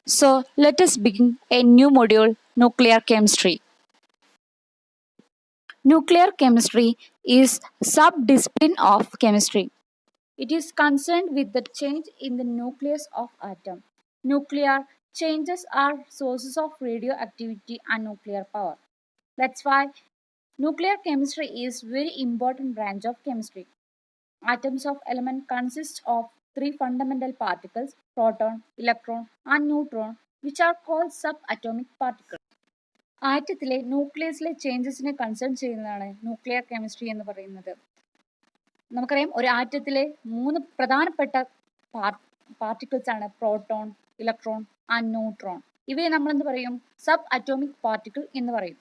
So let us begin a new module, nuclear chemistry. Nuclear chemistry is sub-discipline of chemistry. It is concerned with the change in the nucleus of atom. Nuclear changes are sources of radioactivity and nuclear power. That's why nuclear chemistry is very important branch of chemistry. Atoms of element consist of three fundamental particles, proton, electron and neutron, which are called subatomic particles. ആറ്റത്തിലെ ന്യൂക്ലിയസിലെ ചേഞ്ചസിനെ concern ചെയ്യുന്നതാണ് nuclear chemistry എന്ന് പറയുന്നത്. നമുക്കറിയാം ഒരു ആറ്റത്തിലെ മൂന്ന് പ്രധാനപ്പെട്ട പാർട്ടിക്കിൾസ് ആണ് പ്രോട്ടോൺ, ഇലക്ട്രോൺ ആൻഡ് ന്യൂട്രോൺ. ഇവയെ നമ്മൾ എന്ത് പറയും? സബ് അറ്റോമിക് പാർട്ടിക്കിൾ എന്ന് പറയും.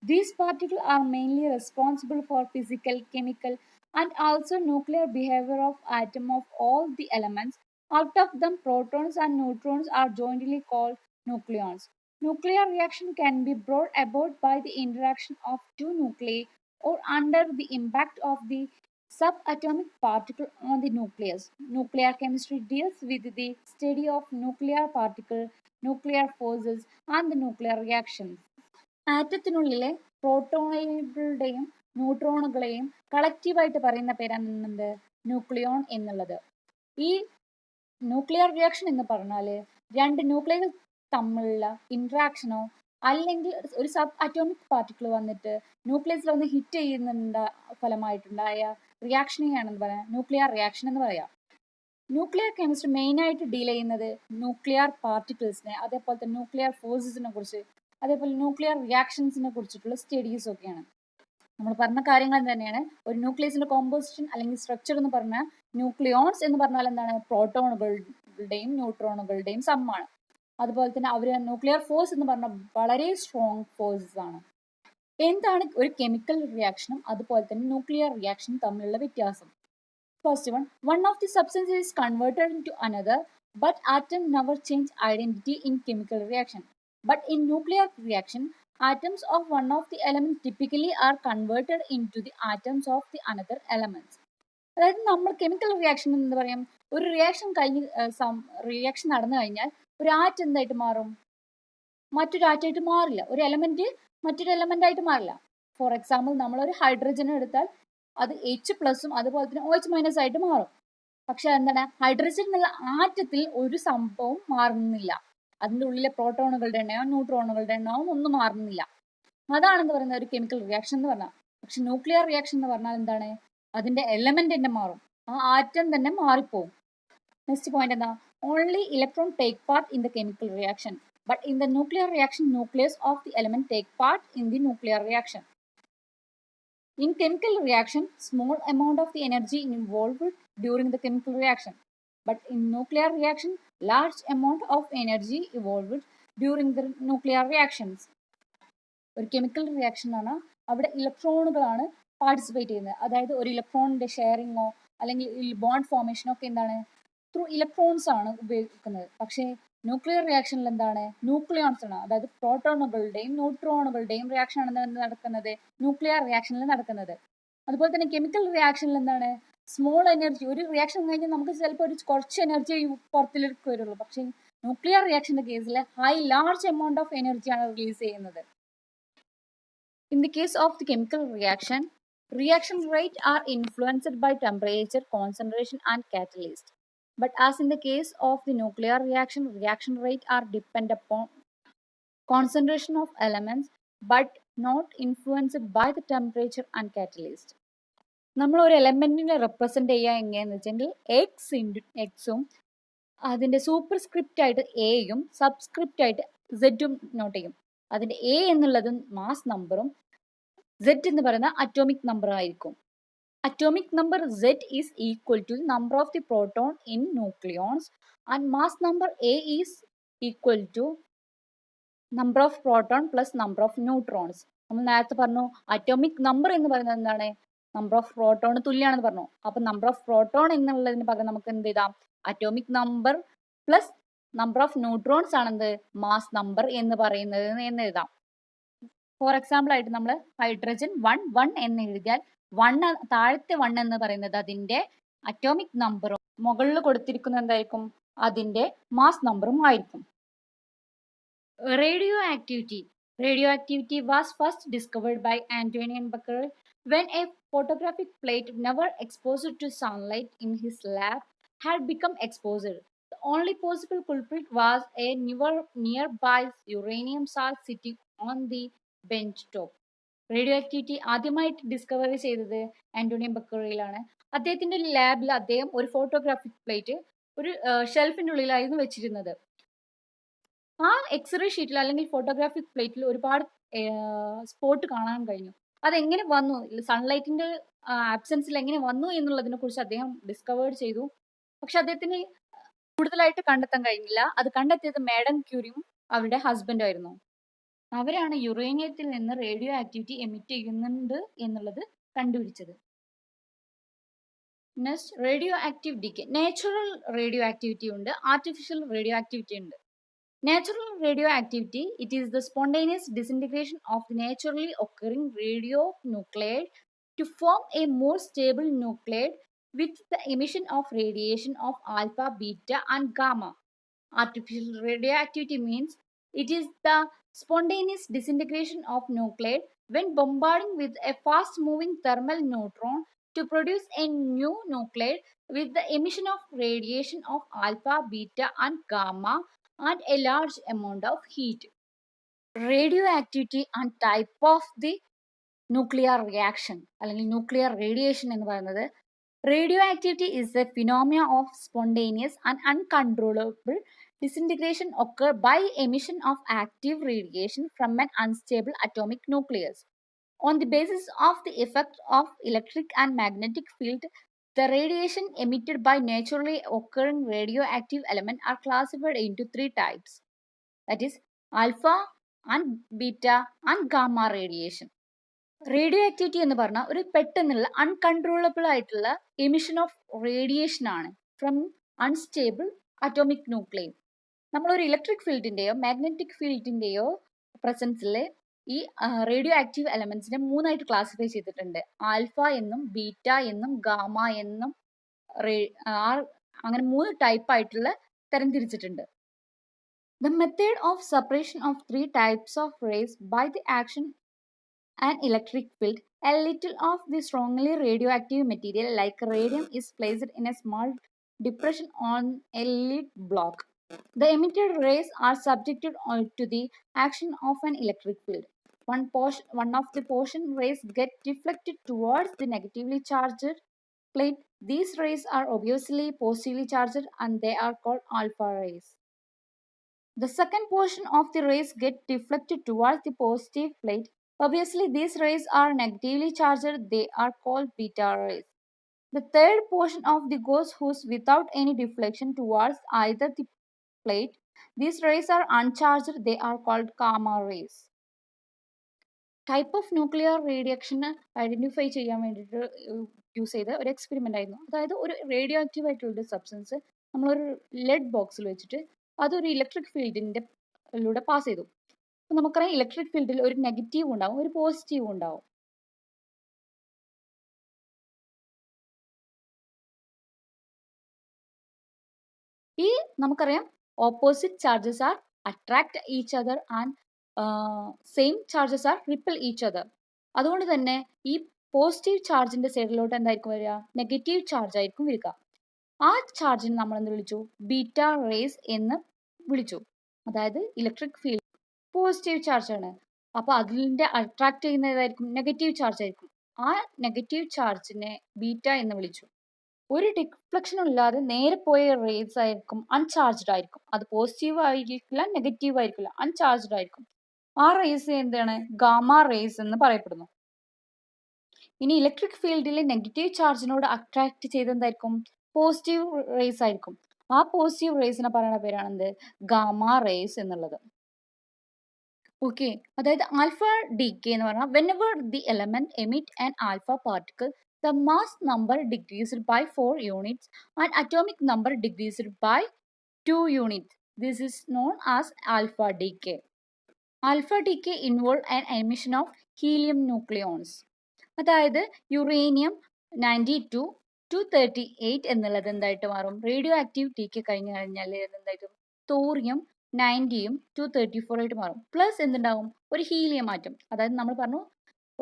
These particles are mainly responsible for physical, chemical and also nuclear behavior of atom of all the elements. Out of them, protons and neutrons are jointly called nucleons. Nuclear reaction can be brought about by the interaction of two nuclei or under the impact of the subatomic particle on the nucleus. Nuclear chemistry deals with the study of nuclear particle, nuclear forces and the nuclear reactions. ആറ്റത്തിനുള്ളിലെ പ്രോട്ടോണുകളുടെയും ന്യൂട്രോണുകളെയും കളക്റ്റീവായിട്ട് പറയുന്ന പേരാണ് എന്ത്? Nucleon എന്നുള്ളത്. ഈ nuclear reaction എന്ന് പറഞ്ഞാൽ രണ്ട് ന്യൂക്ലിയകൾ തമ്മിലുള്ള ഇൻട്രാക്ഷനോ അല്ലെങ്കിൽ ഒരു സബ് അറ്റോമിക് പാർട്ടിക്കിൾ വന്നിട്ട് ന്യൂക്ലിയസിൽ വന്ന് ഹിറ്റ് ഫലമായിട്ടുണ്ടായ റിയാക്ഷനെയാണെന്ന് പറയാം ന്യൂക്ലിയർ റിയാക്ഷൻ എന്ന് പറയാം. ന്യൂക്ലിയർ കെമിസ്ട്രി മെയിനായിട്ട് ഡീൽ ചെയ്യുന്നത് ന്യൂക്ലിയർ പാർട്ടിക്കിൾസിനെ, അതേപോലെ തന്നെ ന്യൂക്ലിയർ ഫോഴ്സസിനെ കുറിച്ച്, അതേപോലെ ന്യൂക്ലിയർ റിയാക്ഷൻസിനെ കുറിച്ചിട്ടുള്ള സ്റ്റഡീസ് ഒക്കെയാണ്. നമ്മൾ പറഞ്ഞ കാര്യങ്ങൾ തന്നെയാണ്. ഒരു ന്യൂക്ലിയസിന്റെ കോമ്പോസിഷൻ അല്ലെങ്കിൽ സ്ട്രക്ചർ എന്ന് പറഞ്ഞാൽ ന്യൂക്ലിയോൺസ് എന്ന് പറഞ്ഞാൽ എന്താണ്? പ്രോട്ടോണുകളുടെയും ന്യൂട്രോണുകളുടെയും സമ്മാണ്. അതുപോലെ തന്നെ അവർ ന്യൂക്ലിയർ ഫോഴ്സ് എന്ന് പറഞ്ഞാൽ വളരെ സ്ട്രോങ് ഫോഴ്സസ് ആണ്. എന്താണ് ഒരു കെമിക്കൽ റിയാക്ഷനും അതുപോലെ തന്നെ ന്യൂക്ലിയർ റിയാക്ഷനും തമ്മിലുള്ള വ്യത്യാസം? First one of the substances is converted into another, but atom never change identity in chemical reaction. But in nuclear reaction, atoms of one of the elements typically are converted into the atoms of the another elements. അതായത് നമ്മൾ chemical reaction എന്ന് പറയാം, ഒരു reaction reaction നടന്നു കഴിഞ്ഞാൽ ഒരു atom എന്തായിട്ട് മാറും? മറ്റൊരു ആറ്റമായിട്ട് മാറില്ല. ഒരു എലമെന്റ് മറ്റൊരു എലമെന്റ് ആയിട്ട് മാറില്ല. ഫോർ എക്സാമ്പിൾ നമ്മളൊരു ഹൈഡ്രജൻ എടുത്താൽ അത് H+ഉം അതുപോലെ തന്നെ OH- ആയിട്ട് മാറും. പക്ഷെ എന്താണ്? ഹൈഡ്രജൻ എന്നുള്ള ആറ്റത്തിൽ ഒരു സംഭവം മാറുന്നില്ല. അതിൻ്റെ ഉള്ളിലെ പ്രോട്ടോണുകളുടെ എണ്ണവും ന്യൂട്രോണുകളുടെ എണ്ണവും ഒന്നും മാറുന്നില്ല. അതാണെന്ന് പറയുന്നത് ഒരു കെമിക്കൽ റിയാക്ഷൻ എന്ന് പറഞ്ഞാൽ. പക്ഷെ ന്യൂക്ലിയർ റിയാക്ഷൻ എന്ന് പറഞ്ഞാൽ എന്താണ്? അതിന്റെ എലമെന്റ് തന്നെ മാറും, ആ ആറ്റം തന്നെ മാറിപ്പോവും. നെക്സ്റ്റ് പോയിന്റ് എന്താ? Only electron take part in the chemical reaction, but in the nuclear reaction nucleus of the element take part in the nuclear reaction. In chemical reaction, small amount of the energy involved during the chemical reaction. But in nuclear reaction, large amount of energy evolved during the nuclear reactions. ഒരു chemical reaction ആണ് അവിടെ ഇലക്ട്രോണുകളാണ് participate ചെയ്യുന്നത്. അതായത് ഒരു ഇലക്ട്രോണിന്റെ ഷെയറിങ്ങോ അല്ലെങ്കിൽ bond ഫോർമേഷനോ ഒക്കെ എന്താണ്? ത്രൂ ഇലക്ട്രോൺസ് ആണ് ഉപയോഗിക്കുന്നത്. പക്ഷേ ന്യൂക്ലിയർ റിയാക്ഷനിൽ എന്താണ്? ന്യൂക്ലിയോൺസ് ആണ്, അതായത് പ്രോട്ടോണുകളുടെയും ന്യൂട്രോണുകളുടെയും റിയാക്ഷൻ ആണ് നടക്കുന്നത് ന്യൂക്ലിയർ റിയാക്ഷനിൽ നടക്കുന്നത്. അതുപോലെ തന്നെ കെമിക്കൽ റിയാക്ഷനിൽ എന്താണ്? സ്മോൾ എനർജി, ഒരു റിയാക്ഷൻ കഴിഞ്ഞാൽ നമുക്ക് ചിലപ്പോൾ കുറച്ച് എനർജി പുറത്തിലേക്ക് വരുള്ളൂ. പക്ഷേ ന്യൂക്ലിയർ റിയാക്ഷന്റെ കേസിൽ ലാർജ് എമൗണ്ട് ഓഫ് എനർജിയാണ് റിലീസ് ചെയ്യുന്നത്. In the case of the chemical reaction rate are influenced by temperature, concentration and catalyst. But as in the case of the nuclear reaction rate are depend upon concentration of elements but not influenced by the temperature and catalyst. നമ്മൾ ഒരു എലമെന്റിനെ represent ചെയ്യുക എങ്ങനെയാന്ന് വെച്ചെങ്കിൽ എക്സും അതിന്റെ superscript ആയിട്ട് എയും subscript ആയിട്ട് സെഡും നോട്ട് ചെയ്യും. അതിന്റെ എ എന്നുള്ളത് മാസ് നമ്പറും Z എന്ന് പറയുന്ന അറ്റോമിക് നമ്പർ ആയിരിക്കും. Atomic number Z is equal to the number of the proton in nucleons and mass number A is equal to number of proton plus number of neutrons. നമ്മൾ നേരത്തെ പറഞ്ഞു atomic number എന്ന് പറയുന്നത് എന്താണ്? Number of proton തുല്യമാണെന്ന് പറഞ്ഞു. അപ്പൊ number of proton എന്നുള്ളതിന് പകരം നമുക്ക് എന്ത് എഴുതാം? Atomic number plus number of neutrons ആണെന്ത്? മാസ് നമ്പർ എന്ന് പറയുന്നത് എന്ന് എഴുതാം. ഫോർ എക്സാമ്പിൾ ആയിട്ട് നമ്മൾ ഹൈഡ്രജൻ 1 എന്ന് എഴുതിയാൽ താഴത്തെ 1 എന്ന് പറയുന്നത് അതിന്റെ അറ്റോമിക് നമ്പറും മുകളിൽ കൊടുത്തിരിക്കുന്നത് എന്തായിരിക്കും? അതിൻ്റെ മാസ് നമ്പറും ആയിരിക്കും. Radioactivity. Radioactivity was first discovered by Antoine Becquerel when a photographic plate never exposed to sunlight in his lab had become exposed. The only possible culprit was a nearby uranium salt sitting on the bench top. Radio activity ആദ്യമായിട്ട് discover ചെയ്തത് Antonio ബെക്കറിലാണ്. അദ്ദേഹത്തിന്റെ ലാബിൽ അദ്ദേഹം ഒരു photographic plate ഒരു ഷെൽഫിന്റെ ഉള്ളിലായിരുന്നു വെച്ചിരുന്നത്. ആ x-ray ഷീറ്റിൽ അല്ലെങ്കിൽ ഫോട്ടോഗ്രാഫിക് പ്ലേറ്റിൽ ഒരുപാട് സ്പോട്ട് കാണാൻ കഴിഞ്ഞു. അതെങ്ങനെ വന്നു, സൺലൈറ്റിന്റെ ആബ്സെൻസിൽ എങ്ങനെ വന്നു എന്നുള്ളതിനെ കുറിച്ച് അദ്ദേഹം ഡിസ്കവർ ചെയ്തു. പക്ഷെ അദ്ദേഹത്തിന് കൂടുതലായിട്ട് കണ്ടെത്താൻ കഴിഞ്ഞില്ല. അത് കണ്ടെത്തിയത് മാഡം ക്യൂരിയും അവരുടെ ഹസ്ബൻഡും ആയിരുന്നു. അവരാണ് യുറേനിയത്തിൽ നിന്ന് റേഡിയോ ആക്ടിവിറ്റി എമിറ്റ് ചെയ്യുന്നുണ്ട് എന്നുള്ളത് കണ്ടുപിടിച്ചത്. Next, radio active decay. Natural radio activity ഉണ്ട്, ആർട്ടിഫിഷ്യൽ റേഡിയോ ആക്ടിവിറ്റി ഉണ്ട്. Natural radioactivity, it is the spontaneous disintegration of the naturally occurring radionuclide to form a more stable nuclide with the emission of radiation of alpha, beta and gamma. Artificial radioactivity means it is the spontaneous disintegration of nuclide when bombarding with a fast moving thermal neutron to produce a new nuclide with the emission of radiation of alpha, beta and gamma and a large amount of heat. Radioactivity and type of the nuclear reaction അല്ലെങ്കിൽ nuclear radiation എന്ന് പറയുന്നത്, radioactivity is a phenomena of spontaneous and uncontrollable disintegration occur by emission of active radiation from an unstable atomic nucleus. On the basis of the effect of electric and magnetic field, the radiation emitted by naturally occurring radioactive element are classified into three types. That is alpha and beta and gamma radiation. റേഡിയോആക്ടിവിറ്റി എന്ന് പറഞ്ഞാൽ ഒരു പെട്ടെന്നുള്ള uncontrollable ആയിട്ടുള്ള emission of radiation ആണ് from unstable atomic nuclear. നമ്മളൊരു electric ഫീൽഡിൻ്റെയോ magnetic ഫീൽഡിൻ്റെയോ പ്രസൻസിൽ ഈ radio active എലമെന്റ്സിനെ മൂന്നായിട്ട് classify ചെയ്തിട്ടുണ്ട്. ആൽഫ എന്നും ബീറ്റ എന്നും ഗാമ എന്നും അങ്ങനെ 3 ടൈപ്പ് ആയിട്ടുള്ള തരംതിരിച്ചിട്ടുണ്ട്. The method of separation of 3 types of rays by the action an electric field, a little of the strongly radioactive material like radium is placed in a small depression on a lead block. The emitted rays are subjected to the action of an electric field. One of the portion rays get deflected towards the negatively charged plate. These rays are obviously positively charged and they are called alpha rays. The second portion of the rays get deflected towards the positive plate. Obviously, these rays are negatively charged. They are called beta rays. The third portion of the goes without any deflection towards either the plate. These rays are uncharged. They are called gamma rays. Type of nuclear റേഡിയേഷന് identify ചെയ്യാൻ വേണ്ടിയിട്ട് use ചെയ്ത ഒരു experiment ആയിരുന്നു. അതായത് ഒരു radio active ആയിട്ടുള്ളൊരു substance നമ്മളൊരു ലെഡ് ബോക്സിൽ വെച്ചിട്ട് അതൊരു ഇലക്ട്രിക് ഫീൽഡിലൂടെ പാസ് ചെയ്തു. അപ്പം നമുക്കറിയാം ഇലക്ട്രിക് ഫീൽഡിൽ ഒരു നെഗറ്റീവ് ഉണ്ടാവും, ഒരു പോസിറ്റീവ് ഉണ്ടാവും. ഈ നമുക്കറിയാം opposite charges are attract each other and same charges are ripple each other. അതുകൊണ്ട് തന്നെ ഈ പോസിറ്റീവ് ചാർജിന്റെ സൈഡിലോട്ട് എന്തായിരിക്കും വരിക, നെഗറ്റീവ് ചാർജ് ആയിരിക്കും വരിക. ആ ചാർജിന് നമ്മൾ എന്ത് വിളിച്ചു, ബീറ്റ റേസ് എന്ന് വിളിച്ചു. അതായത് ഇലക്ട്രിക് ഫീൽഡ് പോസിറ്റീവ് ചാർജ് ആണ്, അപ്പോൾ അതിൻ്റെ അട്രാക്ട് ചെയ്യുന്ന ഏതായിരിക്കും, നെഗറ്റീവ് ചാർജ് ആയിരിക്കും. ആ നെഗറ്റീവ് ചാർജിനെ ബീറ്റ എന്ന് വിളിച്ചു. ഒരു ഡിഫ്ലക്ഷനും ഇല്ലാതെ നേരെ പോയ റേസ് ആയിരിക്കും അൺചാർജ്ഡ് ആയിരിക്കും. അത് പോസിറ്റീവ് ആയിരിക്കില്ല, നെഗറ്റീവ് ആയിരിക്കില്ല, അൺചാർജ്ഡ് ആയിരിക്കും. ആ റേസ് എന്താണ്, ഗാമ റേസ് എന്ന് പറയപ്പെടുന്നു. ഇനി ഇലക്ട്രിക് ഫീൽഡിൽ നെഗറ്റീവ് ചാർജിനോട് അട്രാക്ട് ചെയ്തെന്തായിരിക്കും, പോസിറ്റീവ് റേസ് ആയിരിക്കും. ആ പോസിറ്റീവ് റേസിനെ പറയുന്ന പേരാണ് എന്ത്, ഗാമ റേസ് എന്നുള്ളത്. ഓക്കെ, അതായത് ആൽഫ ഡികെ എന്ന് പറഞ്ഞാൽ whenever the element emit an alpha particle, the mass number decreased by 4 units and atomic number decreased by 2 units. This is known as alpha decay. Alpha decay involves an emission of helium nucleons. അതായത് uranium 92 238 എന്നുള്ളത് എന്തായിട്ട് മാറും? Radio ആക്ടിവിറ്റിക്ക് കഴിഞ്ഞ് കഴിഞ്ഞാൽ എന്തായിട്ടും thorium 90യും 234 ആയിട്ട് മാറും. Plus എന്തുണ്ടാവും? ഒരു ഹീലിയം ആറ്റം. അതായത് നമ്മൾ പറഞ്ഞു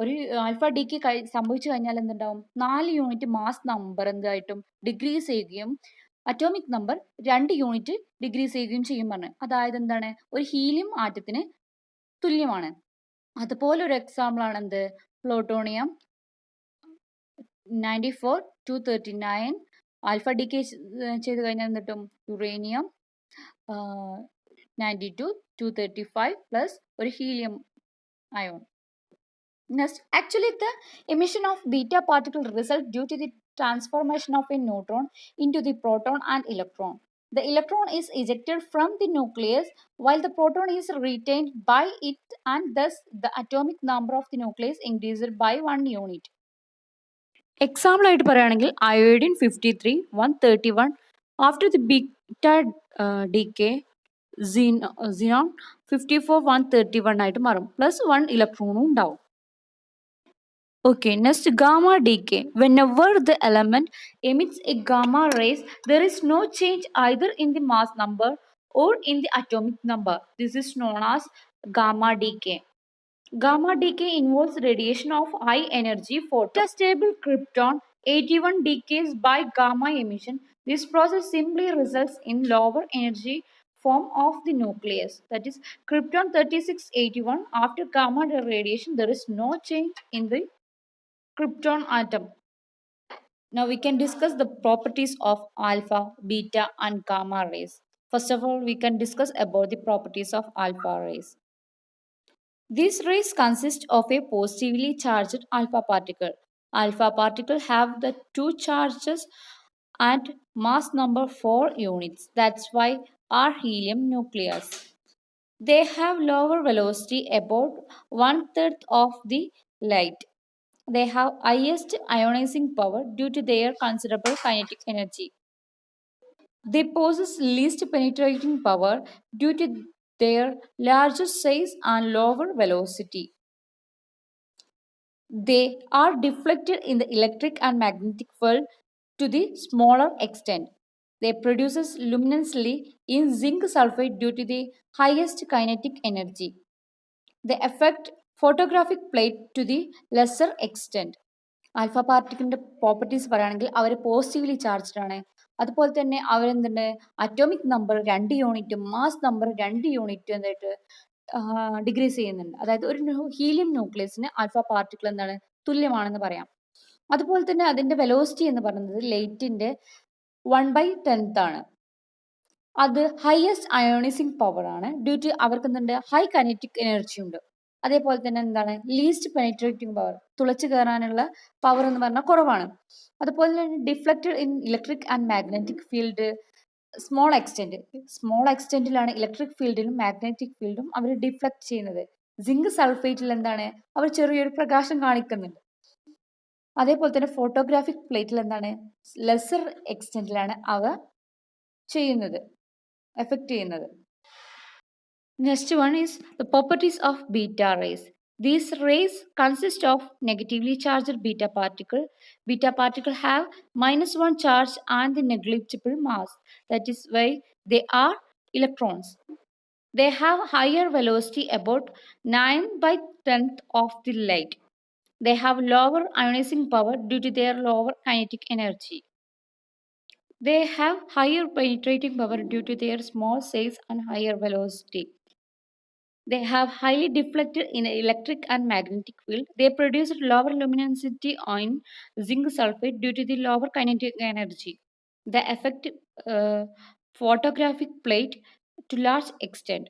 ഒരു ആൽഫ ഡിക്ക് സംഭവിച്ചു കഴിഞ്ഞാൽ എന്തുണ്ടാവും? 4 യൂണിറ്റ് മാസ് നമ്പർ എന്തായിട്ടും ഡിക്രീസ് ചെയ്യുകയും അറ്റോമിക് നമ്പർ 2 യൂണിറ്റ് ഡിക്രീസ് ചെയ്യുകയും ചെയ്യും പറഞ്ഞു. അതായത് എന്താണ്? ഒരു ഹീലിയം ആറ്റത്തിന് തുല്യമാണ്. അതുപോലെ ഒരു എക്സാമ്പിൾ ആണ് എന്ത്? പ്ലൂട്ടോണിയം 94 239 ആൽഫ ഡിക്കെ ചെയ്ത് കഴിഞ്ഞാൽ എന്തിട്ടും? യുറേനിയം 92 235 പ്ലസ് ഒരു helium ion. Next, actually the emission of beta particle result due to the transformation of a neutron into the proton and electron. The electron is ejected from the nucleus while the proton is retained by it, and thus the atomic number of the nucleus increased by 1 unit. Example ആയിട്ട് പറയുകയാണെങ്കിൽ iodine 53 131 after the beta ഡിക്കെ xenon 54 131 ആയിട്ട് മാറും. Plus 1 ഇലക്ട്രോണും ഉണ്ടാവും. Okay, next gamma decay. Whenever the element emits a gamma rays, there is no change either in the mass number or in the atomic number. This is known as gamma decay. Gamma decay involves radiation of high energy photon. Stable krypton 81 decays by gamma emission. This process simply results in lower energy form of the nucleus. That is krypton 3681. After gamma radiation, there is no change in the krypton atom. Now we can discuss the properties of alpha, beta and gamma rays. First of all, we can discuss about the properties of alpha rays. These rays consist of a positively charged alpha particle. Alpha particle have the two charges and mass number 4 units. That's why are helium nucleus. They have lower velocity, about 1/3 of the light. They have highest ionizing power due to their considerable kinetic energy. They possess least penetrating power due to their larger size and lower velocity. They are deflected in the electric and magnetic field to the smaller extent. They produce luminosity in zinc sulfide due to the highest kinetic energy. They affect photographic plate to the lesser extent. ആൽഫ പാർട്ടിക്കിളിന്റെ properties പറയുകയാണെങ്കിൽ അവർ positively charged ആണ്. അതുപോലെ തന്നെ അവരെന്തുണ്ട്? Atomic number 2 യൂണിറ്റും mass number 2 യൂണിറ്റും എന്തായിട്ട് ഡിക്രീസ് ചെയ്യുന്നുണ്ട്. അതായത് ഒരു ഹീലിയം ന്യൂക്ലിയസിന് ആൽഫ പാർട്ടിക്കിൾ എന്താണ്? തുല്യമാണെന്ന് പറയാം. അതുപോലെ തന്നെ അതിന്റെ വെലോസിറ്റി എന്ന് പറയുന്നത് ലൈറ്റിന്റെ 1/10 ആണ്. അത് ഹയസ്റ്റ് അയോണൈസിങ് പവർ ആണ്. ഡ്യൂ ടു അവർക്ക് എന്തുണ്ട്? ഹൈ കൈനറ്റിക് എനർജി ഉണ്ട്. അതേപോലെ തന്നെ എന്താണ്? ലീസ്റ്റ് പെനിട്രേറ്റിംഗ് പവർ, തുളച്ചു കയറാനുള്ള പവർ എന്ന് പറഞ്ഞാൽ കുറവാണ്. അതുപോലെ തന്നെ deflected in electric and magnetic field small extent. Small എക്സ്റ്റെന്റിലാണ് ഇലക്ട്രിക് ഫീൽഡിലും മാഗ്നറ്റിക് ഫീൽഡും അവർ ഡിഫ്ലക്ട് ചെയ്യുന്നത്. സിങ്ക് സൾഫേറ്റിൽ എന്താണ്? അവർ ചെറിയൊരു പ്രകാശം കാണിക്കുന്നുണ്ട്. അതേപോലെ തന്നെ ഫോട്ടോഗ്രാഫിക് പ്ലേറ്റിൽ എന്താണ്? ലെസർ എക്സ്റ്റെന്റിലാണ് അവ ചെയ്യുന്നത്, എഫക്ട് ചെയ്യുന്നത്. Next one is the properties of beta rays. These rays consist of negatively charged beta particle. Beta particle have -1 charge and the negligible mass. That is why they are electrons. They have higher velocity, about 9/10 of the light. They have lower ionizing power due to their lower kinetic energy. They have higher penetrating power due to their small size and higher velocity. They have highly deflected in electric and magnetic field. They produce lower luminosity on zinc sulfide due to the lower kinetic energy. They affect photographic plate to large extent.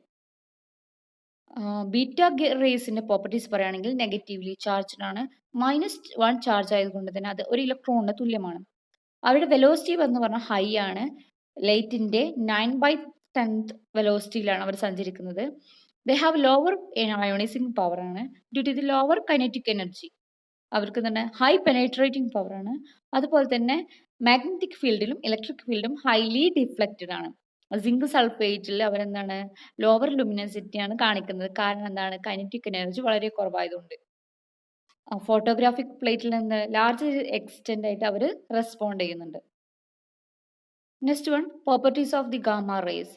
Beta റേസിന്റെ properties പറയുകയാണെങ്കിൽ negatively charged ആണ്. -1 charge ആയതുകൊണ്ട് തന്നെ അത് ഒരു ഇലക്ട്രോണിന് തുല്യമാണ്. അവരുടെ velocity എന്ന് പറഞ്ഞാൽ ഹൈ ആണ്. ലൈറ്റിന്റെ 9/10 വെലോസിറ്റിയിലാണ് അവർ സഞ്ചരിക്കുന്നത്. They have lower ionising power ആണ്. Due to the lower kinetic energy അവർക്ക് തന്നെ ഹൈ പെനേട്രേറ്റിംഗ് പവർ ആണ്. അതുപോലെ തന്നെ മാഗ്നറ്റിക് ഫീൽഡിലും ഇലക്ട്രിക് ഫീൽഡും ഹൈലി ഡിഫ്ലക്റ്റഡ് ആണ്. സിങ്ക് സൾഫേറ്റിൽ അവരെന്താണ്? ലോവർ ലുമിനസിറ്റി ആണ് കാണിക്കുന്നത്. കാരണം എന്താണ്? കൈനറ്റിക് എനർജി വളരെ കുറവായതുകൊണ്ട്. ഫോട്ടോഗ്രാഫിക് പ്ലേറ്റിൽ നിന്ന് ലാർജ് എക്സ്റ്റെൻഡ് ആയിട്ട് അവർ റെസ്പോണ്ട് ചെയ്യുന്നുണ്ട്. Next one, properties of the gamma rays.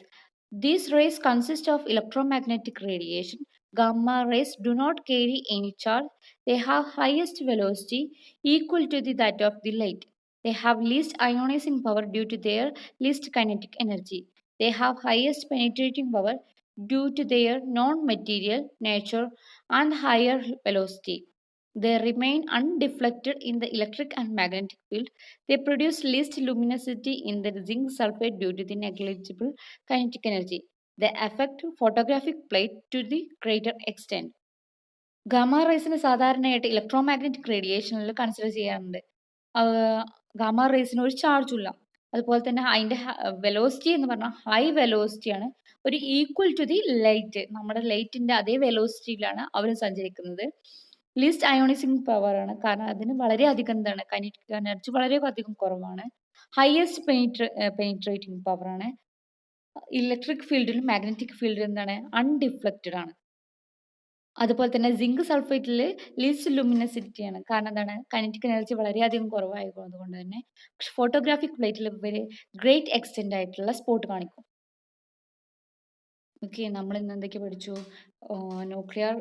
These rays consist of electromagnetic radiation. Gamma rays do not carry any charge. They have highest velocity equal to that of the light. They have least ionizing power due to their least kinetic energy. They have highest penetrating power due to their non-material nature and higher velocity. They remain undeflected in the electric and magnetic field. They produce least luminosity in the zinc sulfide due to the negligible kinetic energy. They affect photographic plate to the greater extent. Gamma റേസിന് സാധാരണയായിട്ട് electro magnetic റേഡിയേഷനിൽ consider ചെയ്യാറുണ്ട്. ഗാമ റേസിന് ഒരു ചാർജും ഇല്ല. അതുപോലെ തന്നെ അതിൻ്റെ വെലോസിറ്റി എന്ന് പറഞ്ഞാൽ ഹൈ വെലോസിറ്റിയാണ്. ഒരു ഈക്വൽ ടു ദി ലൈറ്റ്, നമ്മുടെ ലൈറ്റിൻ്റെ അതേ വെലോസിറ്റിയിലാണ് അവർ സഞ്ചരിക്കുന്നത്. ലീസ്റ്റ് അയോണൈസിങ് പവർ ആണ്, കാരണം അതിന് വളരെയധികം എന്താണ് കൈനറ്റിക് എനർജി വളരെ അധികം കുറവാണ്. ഹയസ്റ്റ് പെനിട്രേറ്റിംഗ് പവർ ആണ്. ഇലക്ട്രിക് ഫീൽഡിലും മാഗ്നറ്റിക് ഫീൽഡിലും എന്താണ് അൺഡിഫ്ലക്റ്റഡ് ആണ്. അതുപോലെ തന്നെ സിങ്ക് സൾഫേറ്റിൽ ലീസ്റ്റ് ലുമിനസിറ്റി ആണ്, കാരണം എന്താണ് കൈനറ്റിക് എനർജി വളരെയധികം കുറവായതുകൊണ്ട് തന്നെ ഫോട്ടോഗ്രാഫിക് പ്ലേറ്റിൽ ഇവർ ഗ്രേറ്റ് എക്സ്റ്റെൻഡ് ആയിട്ടുള്ള സ്പോട്ട് കാണിക്കും. ഓക്കെ, നമ്മൾ ഇന്ന് എന്തൊക്കെ പഠിച്ചു? ന്യൂക്ലിയർ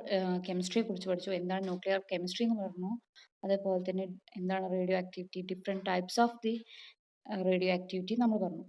കെമിസ്ട്രിയെ കുറിച്ച് പഠിച്ചു. എന്താണ് ന്യൂക്ലിയർ കെമിസ്ട്രി എന്ന് പറഞ്ഞു. അതേപോലെ തന്നെ എന്താണ് radio activity, different types of the radio activity നമ്മൾ പറഞ്ഞു.